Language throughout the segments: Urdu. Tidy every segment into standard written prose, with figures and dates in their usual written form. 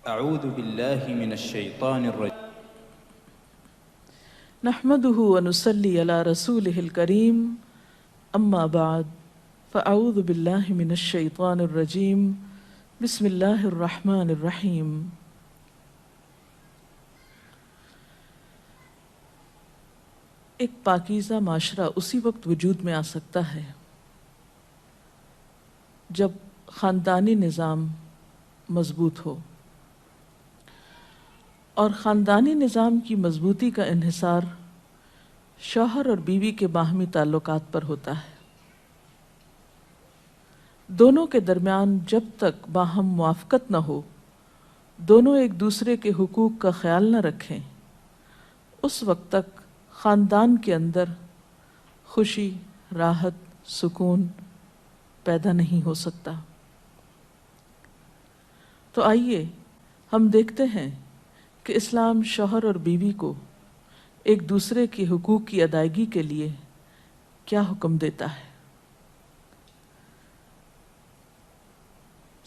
اعوذ باللہ من الشیطان الرجیم نحمده ونصلي على رسوله الكريم اما بعد فاعوذ باللہ من الشیطان الرجیم بسم اللہ الرحمن الرحیم ایک پاکیزہ معاشرہ اسی وقت وجود میں آ سکتا ہے جب خاندانی نظام مضبوط ہو، اور خاندانی نظام کی مضبوطی کا انحصار شوہر اور بیوی کے باہمی تعلقات پر ہوتا ہے۔ دونوں کے درمیان جب تک باہم موافقت نہ ہو، دونوں ایک دوسرے کے حقوق کا خیال نہ رکھیں، اس وقت تک خاندان کے اندر خوشی، راحت، سکون پیدا نہیں ہو سکتا۔ تو آئیے ہم دیکھتے ہیں کہ اسلام شوہر اور بیوی کو ایک دوسرے کے حقوق کی ادائیگی کے لیے کیا حکم دیتا ہے۔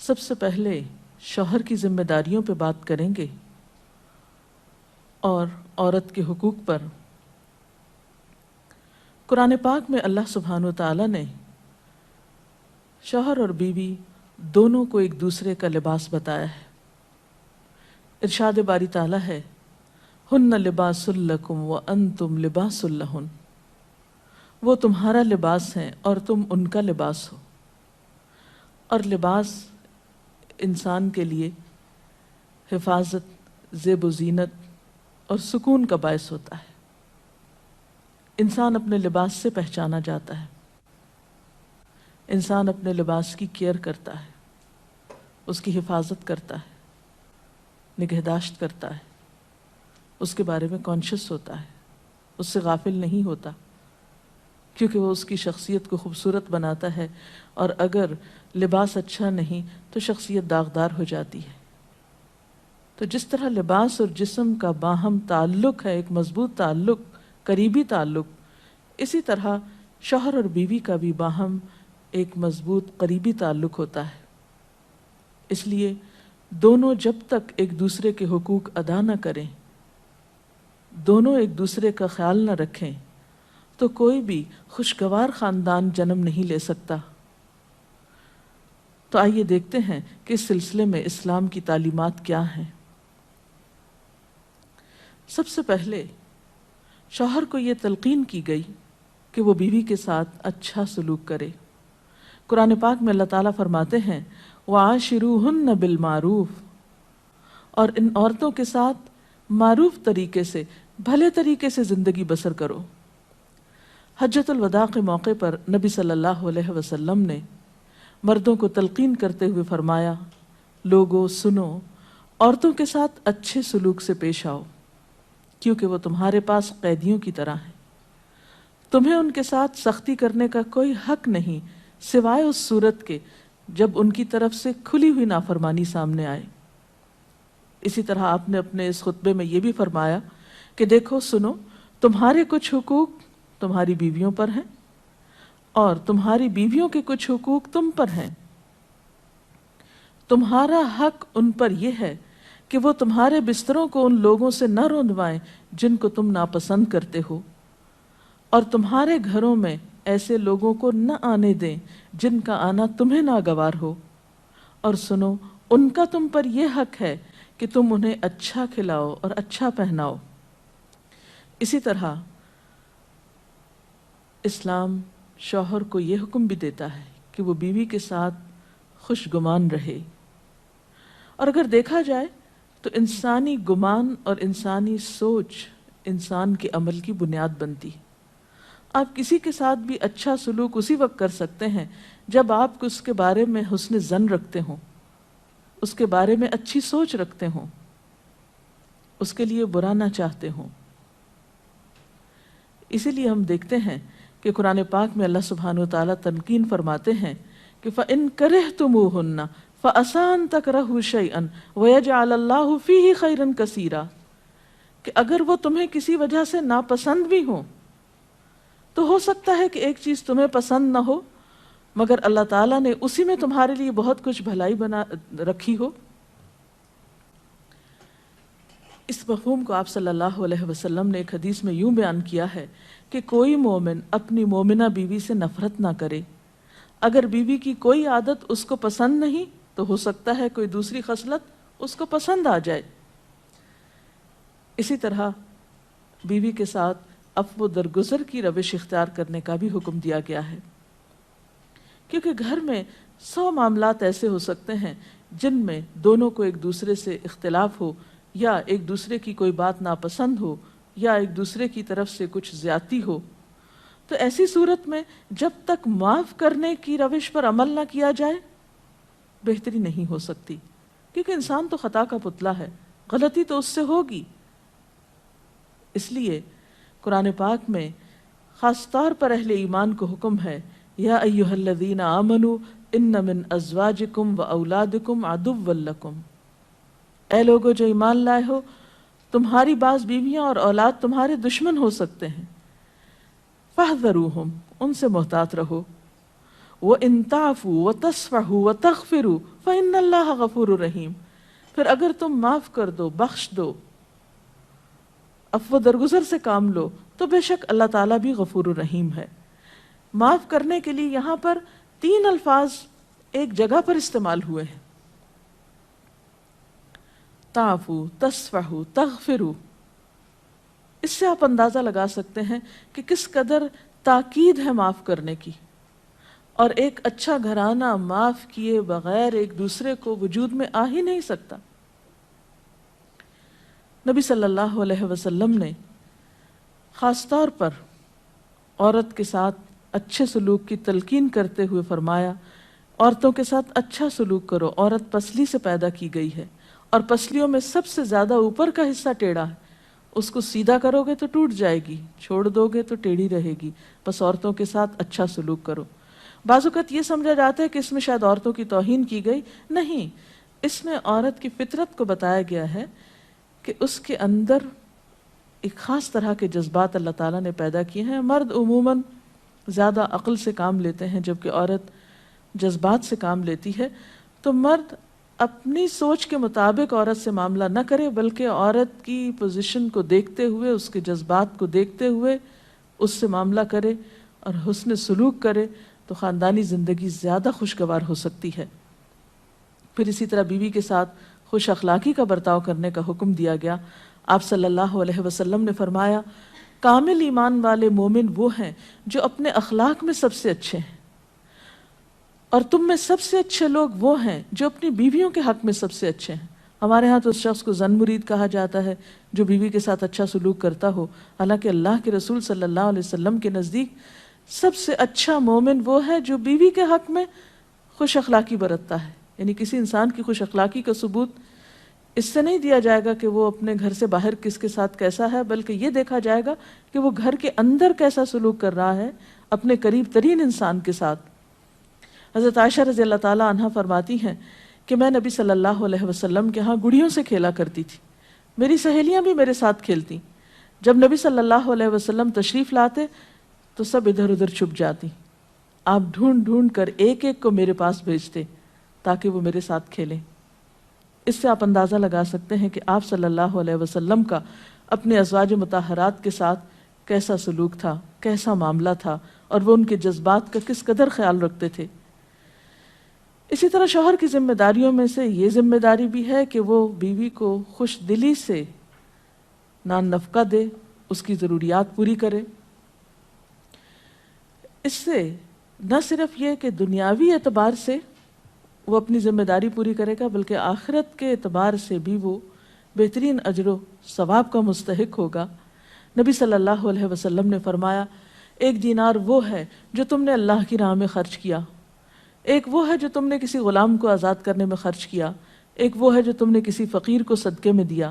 سب سے پہلے شوہر کی ذمہ داریوں پہ بات کریں گے اور عورت کے حقوق پر۔ قرآن پاک میں اللہ سبحانہ و تعالیٰ نے شوہر اور بیوی دونوں کو ایک دوسرے کا لباس بتایا ہے۔ ارشاد باری تعالیٰ ہے، ہن لباس لکم وانتم لباس لہن، وہ تمہارا لباس ہیں اور تم ان کا لباس ہو۔ اور لباس انسان کے لیے حفاظت، زیب و زینت اور سکون کا باعث ہوتا ہے۔ انسان اپنے لباس سے پہچانا جاتا ہے، انسان اپنے لباس کی کیئر کرتا ہے، اس کی حفاظت کرتا ہے، نگہداشت کرتا ہے، اس کے بارے میں کانشیس ہوتا ہے، اس سے غافل نہیں ہوتا، کیونکہ وہ اس کی شخصیت کو خوبصورت بناتا ہے، اور اگر لباس اچھا نہیں تو شخصیت داغدار ہو جاتی ہے۔ تو جس طرح لباس اور جسم کا باہم تعلق ہے، ایک مضبوط تعلق، قریبی تعلق، اسی طرح شوہر اور بیوی کا بھی باہم ایک مضبوط قریبی تعلق ہوتا ہے۔ اس لیے دونوں جب تک ایک دوسرے کے حقوق ادا نہ کریں، دونوں ایک دوسرے کا خیال نہ رکھیں، تو کوئی بھی خوشگوار خاندان جنم نہیں لے سکتا۔ تو آئیے دیکھتے ہیں کہ اس سلسلے میں اسلام کی تعلیمات کیا ہیں۔ سب سے پہلے شوہر کو یہ تلقین کی گئی کہ وہ بیوی کے ساتھ اچھا سلوک کرے۔ قرآن پاک میں اللہ تعالیٰ فرماتے ہیں، وَعَاشِرُوهُنَّ بِالْمَعْرُوفِ، اور ان عورتوں کے ساتھ معروف طریقے سے، بھلے طریقے سے زندگی بسر کرو۔ حجۃ الوداع کے موقع پر نبی صلی اللہ علیہ وسلم نے مردوں کو تلقین کرتے ہوئے فرمایا، لوگو سنو، عورتوں کے ساتھ اچھے سلوک سے پیش آؤ، کیونکہ وہ تمہارے پاس قیدیوں کی طرح ہیں۔ تمہیں ان کے ساتھ سختی کرنے کا کوئی حق نہیں سوائے اس صورت کے جب ان کی طرف سے کھلی ہوئی نافرمانی سامنے آئے۔ اسی طرح آپ نے اپنے اس خطبے میں یہ بھی فرمایا کہ دیکھو سنو، تمہارے کچھ حقوق تمہاری بیویوں پر ہیں، اور تمہاری بیویوں کے کچھ حقوق تم پر ہیں۔ تمہارا حق ان پر یہ ہے کہ وہ تمہارے بستروں کو ان لوگوں سے نہ روندوائیں جن کو تم ناپسند کرتے ہو، اور تمہارے گھروں میں ایسے لوگوں کو نہ آنے دیں جن کا آنا تمہیں ناگوار ہو، اور سنو، ان کا تم پر یہ حق ہے کہ تم انہیں اچھا کھلاؤ اور اچھا پہناؤ۔ اسی طرح اسلام شوہر کو یہ حکم بھی دیتا ہے کہ وہ بیوی کے ساتھ خوش گمان رہے۔ اور اگر دیکھا جائے تو انسانی گمان اور انسانی سوچ انسان کے عمل کی بنیاد بنتی ہے۔ آپ کسی کے ساتھ بھی اچھا سلوک اسی وقت کر سکتے ہیں جب آپ اس کے بارے میں حسن ظن رکھتے ہوں، اس کے بارے میں اچھی سوچ رکھتے ہوں، اس کے لیے برا نہ چاہتے ہوں۔ اسی لیے ہم دیکھتے ہیں کہ قرآن پاک میں اللہ سبحانہ وتعالیٰ تلقین فرماتے ہیں کہ فَإِن كَرِهْتُمُوهُنَّ فَعَسَىٰ أَن تَكْرَهُوا شَيْئًا وَيَجْعَلَ اللَّهُ فِيهِ خَيْرًا كَثِيرًا، کہ اگر وہ تمہیں کسی وجہ سے ناپسند بھی ہوں تو ہو سکتا ہے کہ ایک چیز تمہیں پسند نہ ہو، مگر اللہ تعالیٰ نے اسی میں تمہارے لیے بہت کچھ بھلائی بنا رکھی ہو۔ اس مفہوم کو آپ صلی اللہ علیہ وسلم نے ایک حدیث میں یوں بیان کیا ہے کہ کوئی مومن اپنی مومنہ بیوی سے نفرت نہ کرے، اگر بیوی کی کوئی عادت اس کو پسند نہیں تو ہو سکتا ہے کوئی دوسری خصلت اس کو پسند آ جائے۔ اسی طرح بیوی کے ساتھ عفو و درگزر کی روش اختیار کرنے کا بھی حکم دیا گیا ہے، کیونکہ گھر میں 100 معاملات ایسے ہو سکتے ہیں جن میں دونوں کو ایک دوسرے سے اختلاف ہو، یا ایک دوسرے کی کوئی بات ناپسند ہو، یا ایک دوسرے کی طرف سے کچھ زیادتی ہو۔ تو ایسی صورت میں جب تک معاف کرنے کی روش پر عمل نہ کیا جائے بہتری نہیں ہو سکتی، کیونکہ انسان تو خطا کا پتلا ہے، غلطی تو اس سے ہوگی۔ اس لیے قرآن پاک میں خاص طور پر اہل ایمان کو حکم ہے، یا ایھا الذین آمنوا ان من ازواجکم و اولادکم عدوا لکم، اے لوگو جو ایمان لائے ہو، تمہاری بعض بیویاں اور اولاد تمہارے دشمن ہو سکتے ہیں، فاحذروہم، ان سے محتاط رہو، وَإِن تَعْفُوا وَتَصْفَحُوا وَتَغْفِرُوا فَإِنَّ اللَّهَ غَفُورٌ رَحِيمٌ، پھر اگر تم معاف کر دو، بخش دو، عفو درگزر سے کام لو، تو بے شک اللہ تعالیٰ بھی غفور الرحیم ہے۔ معاف کرنے کے لیے یہاں پر 3 الفاظ ایک جگہ پر استعمال ہوئے ہیں، تعفو، تصفحو، تغفرو۔ اس سے آپ اندازہ لگا سکتے ہیں کہ کس قدر تاکید ہے معاف کرنے کی، اور ایک اچھا گھرانہ معاف کیے بغیر ایک دوسرے کو وجود میں آ ہی نہیں سکتا۔ نبی صلی اللہ علیہ وسلم نے خاص طور پر عورت کے ساتھ اچھے سلوک کی تلقین کرتے ہوئے فرمایا، عورتوں کے ساتھ اچھا سلوک کرو، عورت پسلی سے پیدا کی گئی ہے، اور پسلیوں میں سب سے زیادہ اوپر کا حصہ ٹیڑھا ہے، اس کو سیدھا کرو گے تو ٹوٹ جائے گی، چھوڑ دو گے تو ٹیڑھی رہے گی، بس عورتوں کے ساتھ اچھا سلوک کرو۔ بعض اوقات یہ سمجھا جاتا ہے کہ اس میں شاید عورتوں کی توہین کی گئی، نہیں، اس میں عورت کی فطرت کو بتایا گیا ہے کہ اس کے اندر ایک خاص طرح کے جذبات اللہ تعالیٰ نے پیدا کیے ہیں۔ مرد عموماً زیادہ عقل سے کام لیتے ہیں، جبکہ عورت جذبات سے کام لیتی ہے، تو مرد اپنی سوچ کے مطابق عورت سے معاملہ نہ کرے، بلکہ عورت کی پوزیشن کو دیکھتے ہوئے، اس کے جذبات کو دیکھتے ہوئے اس سے معاملہ کرے اور حسن سلوک کرے، تو خاندانی زندگی زیادہ خوشگوار ہو سکتی ہے۔ پھر اسی طرح بیوی کے ساتھ خوش اخلاقی کا برتاؤ کرنے کا حکم دیا گیا۔ آپ صلی اللہ علیہ وسلم نے فرمایا، کامل ایمان والے مومن وہ ہیں جو اپنے اخلاق میں سب سے اچھے ہیں، اور تم میں سب سے اچھے لوگ وہ ہیں جو اپنی بیویوں کے حق میں سب سے اچھے ہیں۔ ہمارے ہاں تو اس شخص کو زن مرید کہا جاتا ہے جو بیوی کے ساتھ اچھا سلوک کرتا ہو، حالانکہ اللہ کے رسول صلی اللہ علیہ وسلم کے نزدیک سب سے اچھا مومن وہ ہے جو بیوی کے حق میں خوش اخلاقی برتتا ہے۔ یعنی کسی انسان کی خوش اخلاقی کا ثبوت اس سے نہیں دیا جائے گا کہ وہ اپنے گھر سے باہر کس کے ساتھ کیسا ہے، بلکہ یہ دیکھا جائے گا کہ وہ گھر کے اندر کیسا سلوک کر رہا ہے اپنے قریب ترین انسان کے ساتھ۔ حضرت عائشہ رضی اللہ تعالی عنہا فرماتی ہیں کہ میں نبی صلی اللہ علیہ وسلم کے ہاں گڑیوں سے کھیلا کرتی تھی، میری سہیلیاں بھی میرے ساتھ کھیلتی، جب نبی صلی اللہ علیہ وسلم تشریف لاتے تو سب ادھر ادھر چھپ جاتی، آپ ڈھونڈ ڈھونڈ کر ایک ایک کو میرے پاس بھیجتے تاکہ وہ میرے ساتھ کھیلیں۔ اس سے آپ اندازہ لگا سکتے ہیں کہ آپ صلی اللہ علیہ وسلم کا اپنے ازواج مطہرات کے ساتھ کیسا سلوک تھا، کیسا معاملہ تھا، اور وہ ان کے جذبات کا کس قدر خیال رکھتے تھے۔ اسی طرح شوہر کی ذمہ داریوں میں سے یہ ذمہ داری بھی ہے کہ وہ بیوی کو خوش دلی سے نان نفقہ دے، اس کی ضروریات پوری کرے۔ اس سے نہ صرف یہ کہ دنیاوی اعتبار سے وہ اپنی ذمہ داری پوری کرے گا، بلکہ آخرت کے اعتبار سے بھی وہ بہترین اجر و ثواب کا مستحق ہوگا۔ نبی صلی اللہ علیہ وسلم نے فرمایا، 1 دینار وہ ہے جو تم نے اللہ کی راہ میں خرچ کیا، ایک وہ ہے جو تم نے کسی غلام کو آزاد کرنے میں خرچ کیا، ایک وہ ہے جو تم نے کسی فقیر کو صدقے میں دیا،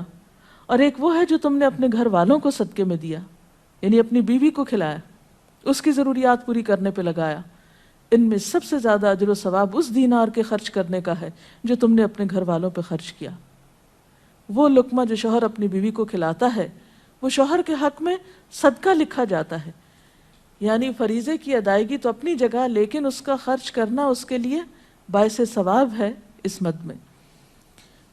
اور ایک وہ ہے جو تم نے اپنے گھر والوں کو صدقے میں دیا، یعنی اپنی بیوی کو کھلایا، اس کی ضروریات پوری کرنے پہ لگایا۔ ان میں سب سے زیادہ اجر و ثواب اس دینار کے خرچ کرنے کا ہے جو تم نے اپنے گھر والوں پہ خرچ کیا۔ وہ لقمہ جو شوہر اپنی بیوی کو کھلاتا ہے وہ شوہر کے حق میں صدقہ لکھا جاتا ہے، یعنی فریضے کی ادائیگی تو اپنی جگہ، لیکن اس کا خرچ کرنا اس کے لیے باعث ثواب ہے اس مد میں۔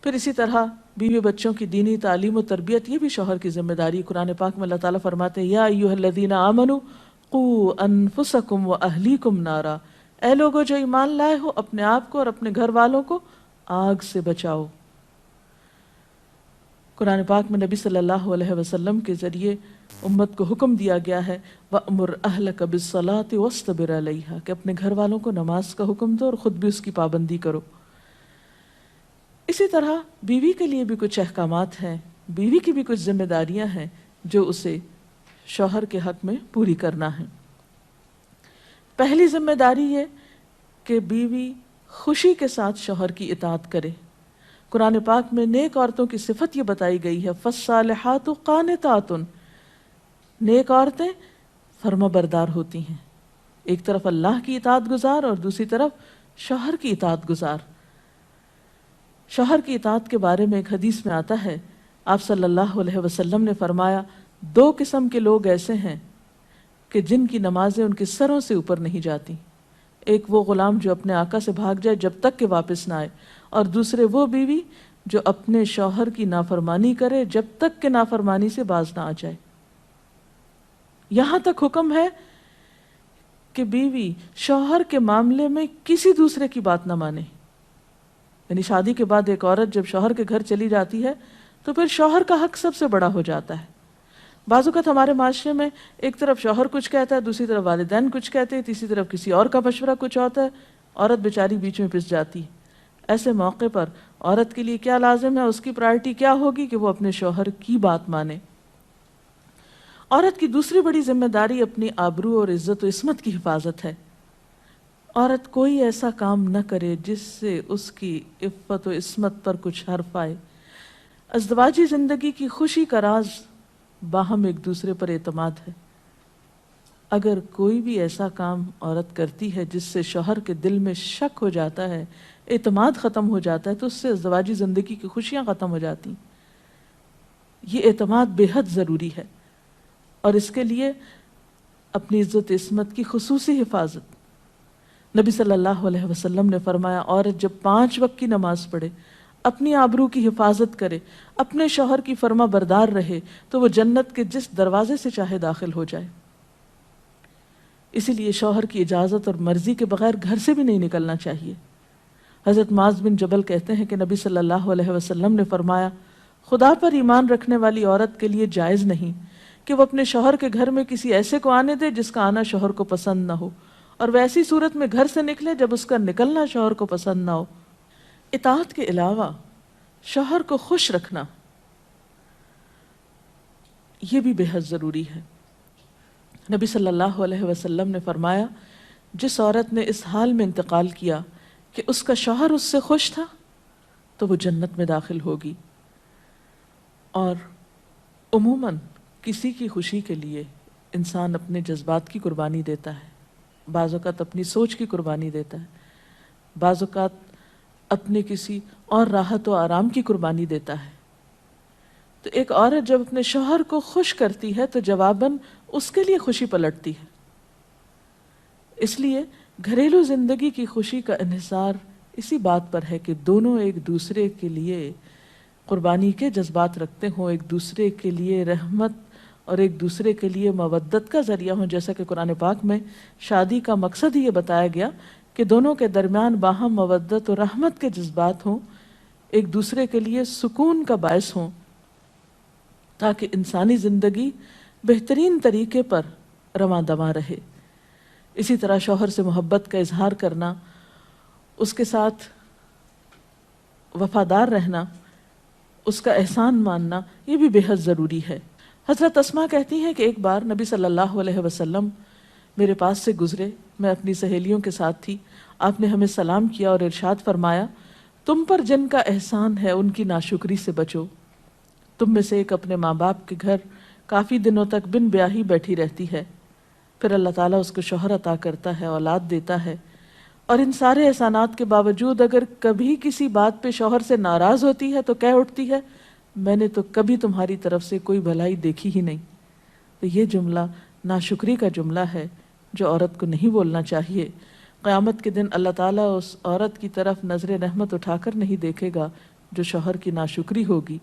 پھر اسی طرح بیوی بچوں کی دینی تعلیم و تربیت یہ بھی شوہر کی ذمہ داری. قرآن پاک میں اللہ تعالیٰ فرماتے ہیں یا ایھا الذین آمنوا قوا انفسکم واہلیکم نارا، اے لوگو جو ایمان لائے ہو اپنے آپ کو اور اپنے گھر والوں کو آگ سے بچاؤ. قرآن پاک میں نبی صلی اللہ علیہ وسلم کے ذریعے امت کو حکم دیا گیا ہے وَأْمُرْ أَهْلَكَ بِالصَّلَاةِ وَاصْطَبِرْ عَلَيْهَا کہ اپنے گھر والوں کو نماز کا حکم دو اور خود بھی اس کی پابندی کرو. اسی طرح بیوی کے لیے بھی کچھ احکامات ہیں، بیوی کی بھی کچھ ذمہ داریاں ہیں جو اسے شوہر کے حق میں پوری کرنا ہے. پہلی ذمہ داری یہ کہ بیوی خوشی کے ساتھ شوہر کی اطاعت کرے. قرآن پاک میں نیک عورتوں کی صفت یہ بتائی گئی ہے فَالصَّالِحَاتُ قَانِتَاتٌ، نیک عورتیں فرما بردار ہوتی ہیں، ایک طرف اللہ کی اطاعت گزار اور دوسری طرف شوہر کی اطاعت گزار. شوہر کی اطاعت کے بارے میں ایک حدیث میں آتا ہے آپ صلی اللہ علیہ وسلم نے فرمایا 2 قسم کے لوگ ایسے ہیں کہ جن کی نمازیں ان کے سروں سے اوپر نہیں جاتی. ایک وہ غلام جو اپنے آقا سے بھاگ جائے جب تک کہ واپس نہ آئے، اور دوسرے وہ بیوی جو اپنے شوہر کی نافرمانی کرے جب تک کہ نافرمانی سے باز نہ آ جائے. یہاں تک حکم ہے کہ بیوی شوہر کے معاملے میں کسی دوسرے کی بات نہ مانے. یعنی شادی کے بعد ایک عورت جب شوہر کے گھر چلی جاتی ہے تو پھر شوہر کا حق سب سے بڑا ہو جاتا ہے. بعض اوقات ہمارے معاشرے میں ایک طرف شوہر کچھ کہتا ہے، دوسری طرف والدین کچھ کہتے ہیں، تیسری طرف کسی اور کا مشورہ کچھ ہوتا ہے، عورت بیچاری بیچ میں پس جاتی. ایسے موقع پر عورت کے لیے کیا لازم ہے، اس کی پرائرٹی کیا ہوگی کہ وہ اپنے شوہر کی بات مانے. عورت کی دوسری بڑی ذمہ داری اپنی آبرو اور عزت و عصمت کی حفاظت ہے. عورت کوئی ایسا کام نہ کرے جس سے اس کی عفت و عصمت پر کچھ حرف آئے. ازدواجی زندگی کی خوشی کا راز باہم ایک دوسرے پر اعتماد ہے. اگر کوئی بھی ایسا کام عورت کرتی ہے جس سے شوہر کے دل میں شک ہو جاتا ہے، اعتماد ختم ہو جاتا ہے، تو اس سے ازدواجی زندگی کی خوشیاں ختم ہو جاتی. یہ اعتماد بے حد ضروری ہے اور اس کے لیے اپنی عزت عصمت کی خصوصی حفاظت. نبی صلی اللہ علیہ وسلم نے فرمایا عورت جب 5 وقت کی نماز پڑھے، اپنی آبرو کی حفاظت کرے، اپنے شوہر کی فرما بردار رہے تو وہ جنت کے جس دروازے سے چاہے داخل ہو جائے. اسی لیے شوہر کی اجازت اور مرضی کے بغیر گھر سے بھی نہیں نکلنا چاہیے. حضرت معاذ بن جبل کہتے ہیں کہ نبی صلی اللہ علیہ وسلم نے فرمایا خدا پر ایمان رکھنے والی عورت کے لیے جائز نہیں کہ وہ اپنے شوہر کے گھر میں کسی ایسے کو آنے دے جس کا آنا شوہر کو پسند نہ ہو، اور وہ ایسی صورت میں گھر سے نکلے جب اس کا نکلنا شوہر کو پسند نہ ہو. اطاعت کے علاوہ شوہر کو خوش رکھنا یہ بھی بے حد ضروری ہے. نبی صلی اللہ علیہ وسلم نے فرمایا جس عورت نے اس حال میں انتقال کیا کہ اس کا شوہر اس سے خوش تھا تو وہ جنت میں داخل ہوگی. اور عموماً کسی کی خوشی کے لیے انسان اپنے جذبات کی قربانی دیتا ہے، بعض اوقات اپنی سوچ کی قربانی دیتا ہے، بعض اوقات اپنے کسی اور راحت و آرام کی قربانی دیتا ہے. تو ایک عورت جب اپنے شوہر کو خوش کرتی ہے تو جواباً اس کے لیے خوشی پلٹتی ہے. اس لیے گھریلو زندگی کی خوشی کا انحصار اسی بات پر ہے کہ دونوں ایک دوسرے کے لیے قربانی کے جذبات رکھتے ہوں، ایک دوسرے کے لیے رحمت اور ایک دوسرے کے لیے مودت کا ذریعہ ہوں. جیسا کہ قرآن پاک میں شادی کا مقصد ہی یہ بتایا گیا کہ دونوں کے درمیان باہم مودت اور رحمت کے جذبات ہوں، ایک دوسرے کے لیے سکون کا باعث ہوں، تاکہ انسانی زندگی بہترین طریقے پر رواں دواں رہے. اسی طرح شوہر سے محبت کا اظہار کرنا، اس کے ساتھ وفادار رہنا، اس کا احسان ماننا یہ بھی بے حد ضروری ہے. حضرت اسماء کہتی ہیں کہ ایک بار نبی صلی اللہ علیہ وسلم میرے پاس سے گزرے، میں اپنی سہیلیوں کے ساتھ تھی. آپ نے ہمیں سلام کیا اور ارشاد فرمایا تم پر جن کا احسان ہے ان کی ناشکری سے بچو. تم میں سے ایک اپنے ماں باپ کے گھر کافی دنوں تک بن بیاہی بیٹھی رہتی ہے، پھر اللہ تعالیٰ اس کو شوہر عطا کرتا ہے، اولاد دیتا ہے، اور ان سارے احسانات کے باوجود اگر کبھی کسی بات پہ شوہر سے ناراض ہوتی ہے تو کہہ اٹھتی ہے میں نے تو کبھی تمہاری طرف سے کوئی بھلائی دیکھی ہی نہیں. تو یہ جملہ ناشکری کا جملہ ہے جو عورت کو نہیں بولنا چاہیے. قیامت کے دن اللہ تعالیٰ اس عورت کی طرف نظر رحمت اٹھا کر نہیں دیکھے گا جو شوہر کی ناشکری ہوگی۔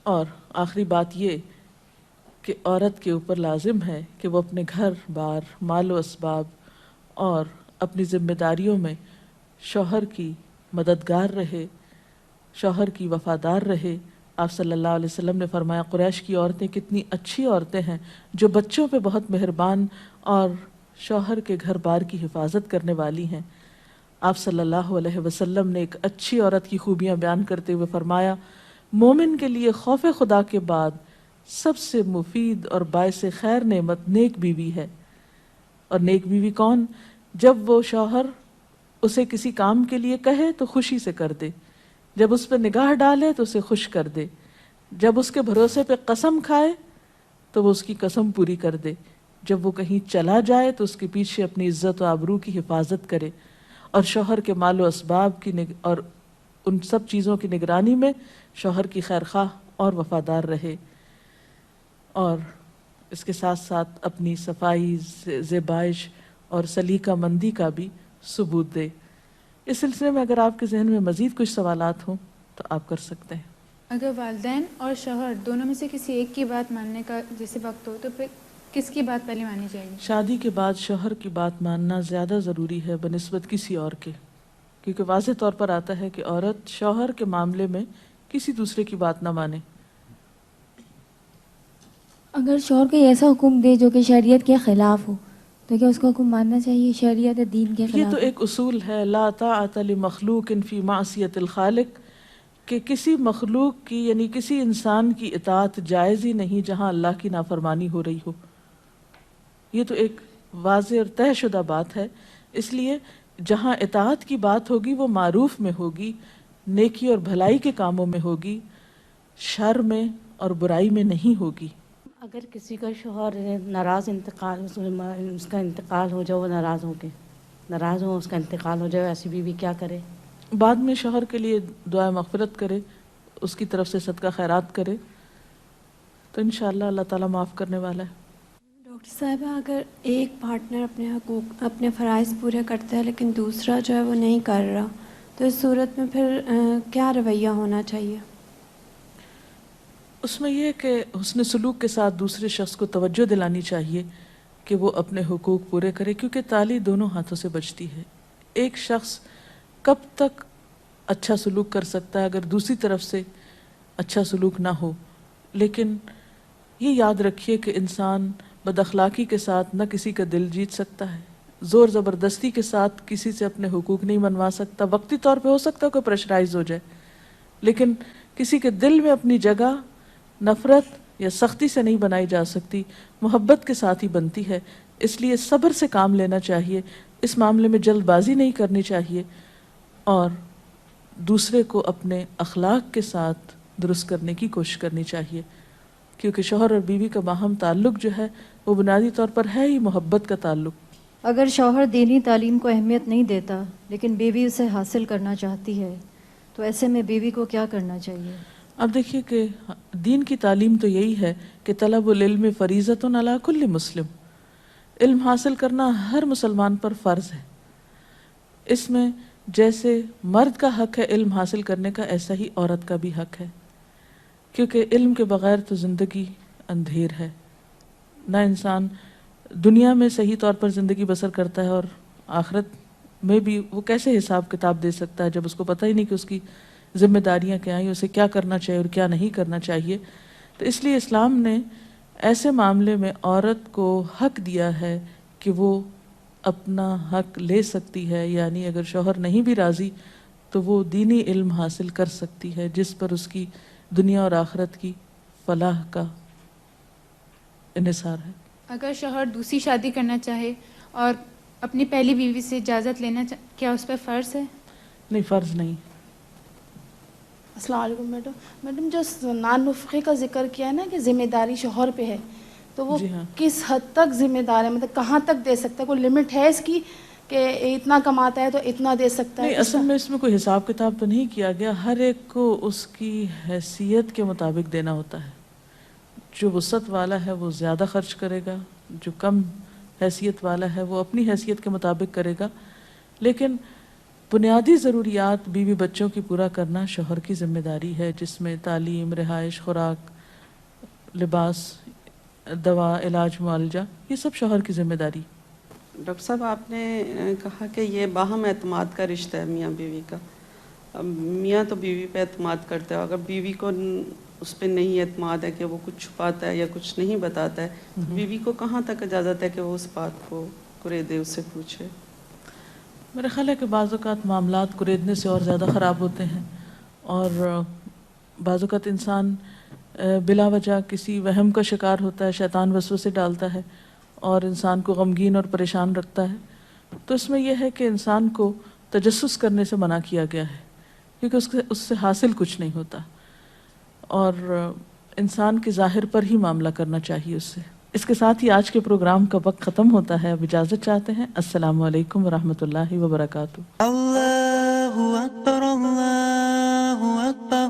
اور آخری بات یہ کہ عورت کے اوپر لازم ہے کہ وہ اپنے گھر بار، مال و اسباب اور اپنی ذمہ داریوں میں شوہر کی مددگار رہے، شوہر کی وفادار رہے۔ آپ صلی اللہ علیہ وسلم نے فرمایا قریش کی عورتیں کتنی اچھی عورتیں ہیں جو بچوں پہ بہت مہربان اور شوہر کے گھر بار کی حفاظت کرنے والی ہیں۔ آپ صلی اللہ علیہ وسلم نے ایک اچھی عورت کی خوبیاں بیان کرتے ہوئے فرمایا مومن کے لیے خوف خدا کے بعد سب سے مفید اور باعث خیر نعمت نیک بیوی ہے۔ اور نیک بیوی کون؟ جب وہ شوہر اسے کسی کام کے لیے کہے تو خوشی سے کر دے، جب اس پہ نگاہ ڈالے تو اسے خوش کر دے، جب اس کے بھروسے پہ قسم کھائے تو وہ اس کی قسم پوری کر دے، جب وہ کہیں چلا جائے تو اس کے پیچھے اپنی عزت و آبرو کی حفاظت کرے، اور شوہر کے مال و اسباب کی اور ان سب چیزوں کی نگرانی میں شوہر کی خیرخواہ اور وفادار رہے، اور اس کے ساتھ ساتھ اپنی صفائی، زیبائش اور سلیقہ مندی کا بھی ثبوت دے۔ اس سلسلے میں اگر آپ کے ذہن میں مزید کچھ سوالات ہوں تو آپ کر سکتے ہیں۔ اگر والدین اور شوہر دونوں میں سے کسی ایک کی بات ماننے کا جیسے وقت ہو تو پھر کس کی بات پہلے مانی جائے گی؟ شادی کے بعد شوہر کی بات ماننا زیادہ ضروری ہے بنسبت کسی اور کے، کیونکہ واضح طور پر آتا ہے کہ عورت شوہر کے معاملے میں کسی دوسرے کی بات نہ مانے۔ اگر شوہر کوئی ایسا حکم دے جو کہ شریعت کے خلاف ہو تو کیا اس کو حکم ماننا چاہیے؟ شریعت دین کے خلاف؟ یہ تو ایک اصول ہے، لا طاعت لمخلوق فی معصیت الخالق، کہ کسی مخلوق کی یعنی کسی انسان کی اطاعت جائز ہی نہیں جہاں اللہ کی نافرمانی ہو رہی ہو۔ یہ تو ایک واضح اور طے شدہ بات ہے، اس لیے جہاں اطاعت کی بات ہوگی وہ معروف میں ہوگی، نیکی اور بھلائی کے کاموں میں ہوگی، شر میں اور برائی میں نہیں ہوگی۔ اگر کسی کا شوہر ناراض اس کا انتقال ہو جائے، وہ ناراض ہو اس کا انتقال ہو جائے، ایسی بیوی کیا کرے؟ بعد میں شوہر کے لیے دعا مغفرت کرے، اس کی طرف سے صدقہ خیرات کرے تو انشاءاللہ اللہ تعالیٰ معاف کرنے والا ہے۔ ڈاکٹر صاحبہ، اگر ایک پارٹنر اپنے حقوق، اپنے فرائض پورے کرتا ہے لیکن دوسرا جو ہے وہ نہیں کر رہا، تو اس صورت میں پھر کیا رویہ ہونا چاہیے؟ اس میں یہ کہ حسن سلوک کے ساتھ دوسرے شخص کو توجہ دلانی چاہیے کہ وہ اپنے حقوق پورے کرے، کیونکہ تالی دونوں ہاتھوں سے بجتی ہے۔ ایک شخص کب تک اچھا سلوک کر سکتا ہے اگر دوسری طرف سے اچھا سلوک نہ ہو؟ لیکن یہ یاد رکھیے کہ انسان بد اخلاقی کے ساتھ نہ کسی کا دل جیت سکتا ہے، زور زبردستی کے ساتھ کسی سے اپنے حقوق نہیں منوا سکتا۔ وقتی طور پہ ہو سکتا ہے کوئی پریشرائز ہو جائے، لیکن کسی کے دل میں اپنی جگہ نفرت یا سختی سے نہیں بنائی جا سکتی، محبت کے ساتھ ہی بنتی ہے۔ اس لیے صبر سے کام لینا چاہیے، اس معاملے میں جلد بازی نہیں کرنی چاہیے، اور دوسرے کو اپنے اخلاق کے ساتھ درست کرنے کی کوشش کرنی چاہیے، کیونکہ شوہر اور بیوی کا باہم تعلق جو ہے وہ بنیادی طور پر ہے ہی محبت کا تعلق۔ اگر شوہر دینی تعلیم کو اہمیت نہیں دیتا لیکن بیوی اسے حاصل کرنا چاہتی ہے تو ایسے میں بیوی کو کیا کرنا چاہیے؟ اب دیکھیے کہ دین کی تعلیم تو یہی ہے کہ طلب العلم فریضۃ علی کل مسلم، علم حاصل کرنا ہر مسلمان پر فرض ہے۔ اس میں جیسے مرد کا حق ہے علم حاصل کرنے کا، ایسا ہی عورت کا بھی حق ہے، کیونکہ علم کے بغیر تو زندگی اندھیر ہے، نہ انسان دنیا میں صحیح طور پر زندگی بسر کرتا ہے اور آخرت میں بھی وہ کیسے حساب کتاب دے سکتا ہے جب اس کو پتہ ہی نہیں کہ اس کی ذمہ داریاں کیا ہیں، اسے کیا کرنا چاہیے اور کیا نہیں کرنا چاہیے۔ تو اس لیے اسلام نے ایسے معاملے میں عورت کو حق دیا ہے کہ وہ اپنا حق لے سکتی ہے، یعنی اگر شوہر نہیں بھی راضی تو وہ دینی علم حاصل کر سکتی ہے جس پر اس کی دنیا اور آخرت کی فلاح کا انحصار ہے۔ اگر شوہر دوسری شادی کرنا چاہے اور اپنی پہلی بیوی سے اجازت لینا کیا اس پہ فرض ہے؟ نہیں، فرض نہیں۔ السلام علیکم میڈم جو نان نفقے کا ذکر کیا ہے نا کہ ذمہ داری شوہر پہ ہے، تو وہ جی ہاں، کس حد تک ذمہ دار ہے؟ مطلب کہاں تک دے سکتا ہے؟ کوئی لمٹ ہے اس کی کہ اتنا کماتا ہے تو اتنا دے سکتا ہے؟ نہیں، اصل میں اس میں کوئی حساب کتاب تو نہیں کیا گیا، ہر ایک کو اس کی حیثیت کے مطابق دینا ہوتا ہے۔ جو وسعت والا ہے وہ زیادہ خرچ کرے گا، جو کم حیثیت والا ہے وہ اپنی حیثیت کے مطابق کرے گا، لیکن بنیادی ضروریات بیوی بچوں کی پورا کرنا شوہر کی ذمہ داری ہے، جس میں تعلیم، رہائش، خوراک، لباس، دوا، علاج، معالجہ، یہ سب شوہر کی ذمہ داری۔ ڈاکٹر صاحب آپ نے کہا کہ یہ باہم اعتماد کا رشتہ ہے میاں بیوی کا۔ اب میاں تو بیوی پہ اعتماد کرتا ہے، اگر بیوی کو اس پہ نہیں اعتماد ہے کہ وہ کچھ چھپاتا ہے یا کچھ نہیں بتاتا ہے، تو بیوی کو کہاں تک اجازت ہے کہ وہ اس بات کو قریدے، اس سے پوچھے؟ میرا خیال ہے کہ بعض اوقات معاملات قریدنے سے اور زیادہ خراب ہوتے ہیں، اور بعض اوقات انسان بلا وجہ کسی وہم کا شکار ہوتا ہے، شیطان وسوسے سے ڈالتا ہے اور انسان کو غمگین اور پریشان رکھتا ہے۔ تو اس میں یہ ہے کہ انسان کو تجسس کرنے سے منع کیا گیا ہے، کیونکہ اس سے حاصل کچھ نہیں ہوتا، اور انسان کے ظاہر پر ہی معاملہ کرنا چاہیے اس سے۔ اس کے ساتھ ہی آج کے پروگرام کا وقت ختم ہوتا ہے، اب اجازت چاہتے ہیں۔ السلام علیکم ورحمۃ اللہ وبرکاتہ۔ اللہ اکبر، اللہ اکبر،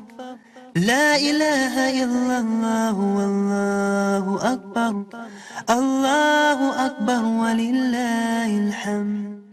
لا الہ الا اللہ، واللہ اکبر، اللہ اکبر وللہ الحمد۔